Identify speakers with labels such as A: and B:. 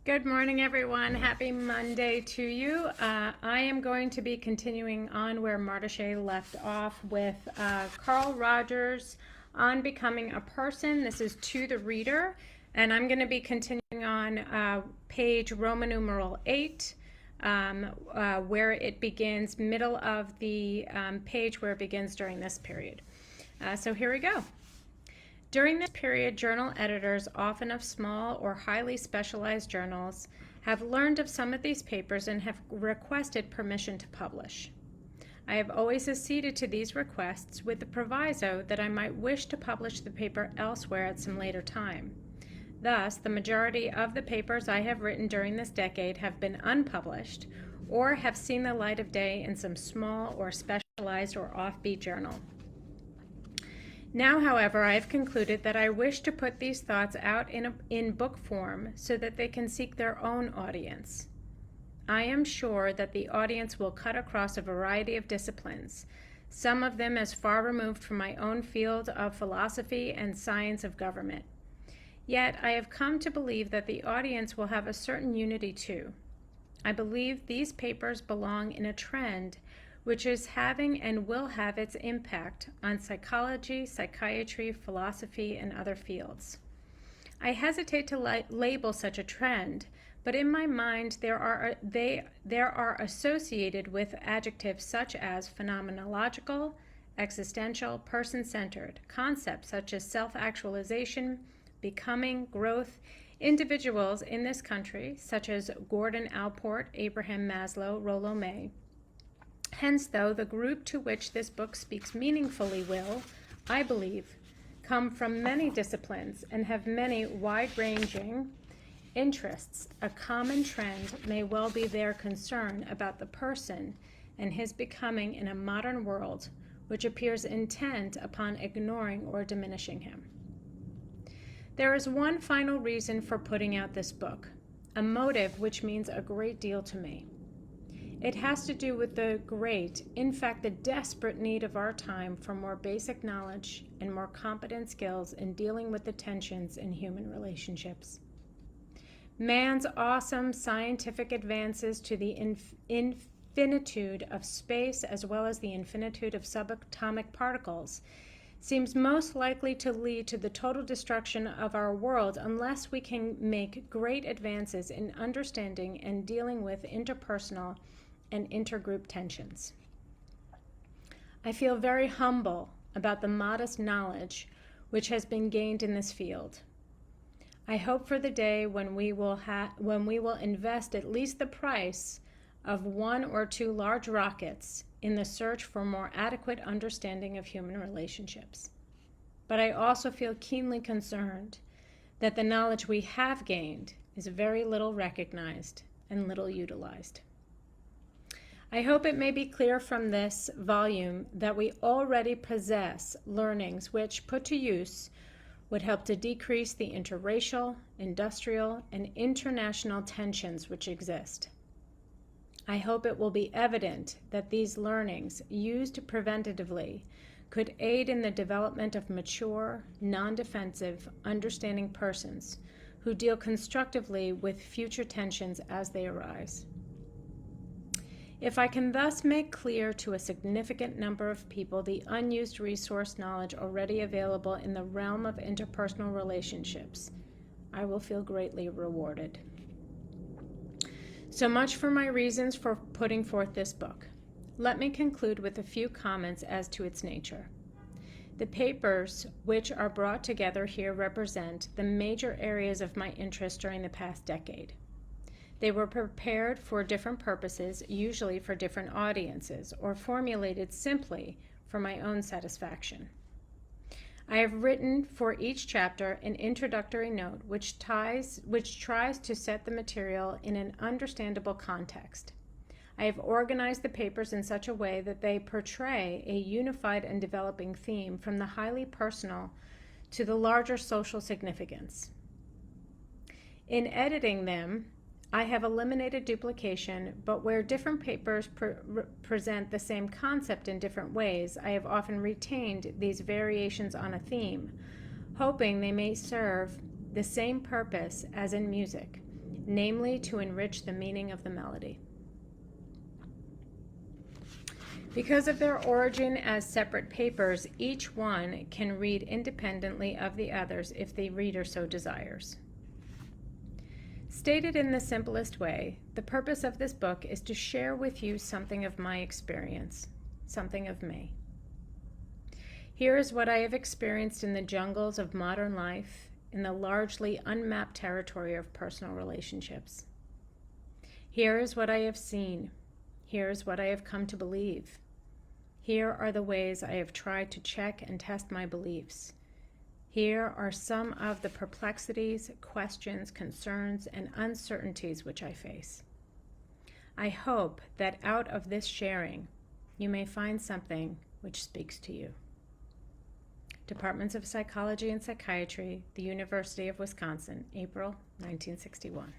A: Good morning, everyone. Happy Monday to you. I am going to be continuing on where Marta Shea left off with Carl Rogers on becoming a person. This is to the reader, and I'm going to be continuing on page Roman numeral 8, where it begins, middle of the page where it begins during this period. So here we go. During this period, journal editors, often of small or highly specialized journals, have learned of some of these papers and have requested permission to publish. I have always acceded to these requests with the proviso that I might wish to publish the paper elsewhere at some later time. Thus, the majority of the papers I have written during this decade have been unpublished or have seen the light of day in some small or specialized or offbeat journal. Now, however, I have concluded that I wish to put these thoughts out in book form so that they can seek their own audience. I am sure that the audience will cut across a variety of disciplines, some of them as far removed from my own field of philosophy and science of government. Yet, I have come to believe that the audience will have a certain unity too. I believe these papers belong in a trend which is having and will have its impact on psychology, psychiatry, philosophy, and other fields. I hesitate to label such a trend, but in my mind they are associated with adjectives such as phenomenological, existential, person-centered, concepts such as self-actualization, becoming, growth, individuals in this country, such as Gordon Allport, Abraham Maslow, Rollo May. Hence, though, the group to which this book speaks meaningfully will, I believe, come from many disciplines and have many wide-ranging interests. A common trend may well be their concern about the person and his becoming in a modern world which appears intent upon ignoring or diminishing him. There is one final reason for putting out this book, a motive which means a great deal to me. It has to do with the great, in fact the desperate need of our time for more basic knowledge and more competent skills in dealing with the tensions in human relationships. Man's awesome scientific advances to the infinitude of space as well as the infinitude of subatomic particles seems most likely to lead to the total destruction of our world unless we can make great advances in understanding and dealing with interpersonal and intergroup tensions. I feel very humble about the modest knowledge which has been gained in this field. I hope for the day when we will invest at least the price of 1 or 2 large rockets in the search for more adequate understanding of human relationships. But I also feel keenly concerned that the knowledge we have gained is very little recognized and little utilized. I hope it may be clear from this volume that we already possess learnings which, put to use, would help to decrease the interracial, industrial, and international tensions which exist. I hope it will be evident that these learnings, used preventatively, could aid in the development of mature, non-defensive, understanding persons who deal constructively with future tensions as they arise. If I can thus make clear to a significant number of people the unused resource knowledge already available in the realm of interpersonal relationships, I will feel greatly rewarded. So much for my reasons for putting forth this book. Let me conclude with a few comments as to its nature. The papers which are brought together here represent the major areas of my interest during the past decade. They were prepared for different purposes, usually for different audiences, or formulated simply for my own satisfaction. I have written for each chapter an introductory note which tries to set the material in an understandable context. I have organized the papers in such a way that they portray a unified and developing theme from the highly personal to the larger social significance. In editing them, I have eliminated duplication, but where different papers present the same concept in different ways, I have often retained these variations on a theme, hoping they may serve the same purpose as in music, namely to enrich the meaning of the melody. Because of their origin as separate papers, each one can read independently of the others if the reader so desires. Stated in the simplest way, the purpose of this book is to share with you something of my experience, something of me. Here is what I have experienced in the jungles of modern life, in the largely unmapped territory of personal relationships. Here is what I have seen. Here is what I have come to believe. Here are the ways I have tried to check and test my beliefs. Here are some of the perplexities, questions, concerns, and uncertainties which I face. I hope that out of this sharing, you may find something which speaks to you. Departments of Psychology and Psychiatry, the University of Wisconsin, April 1961.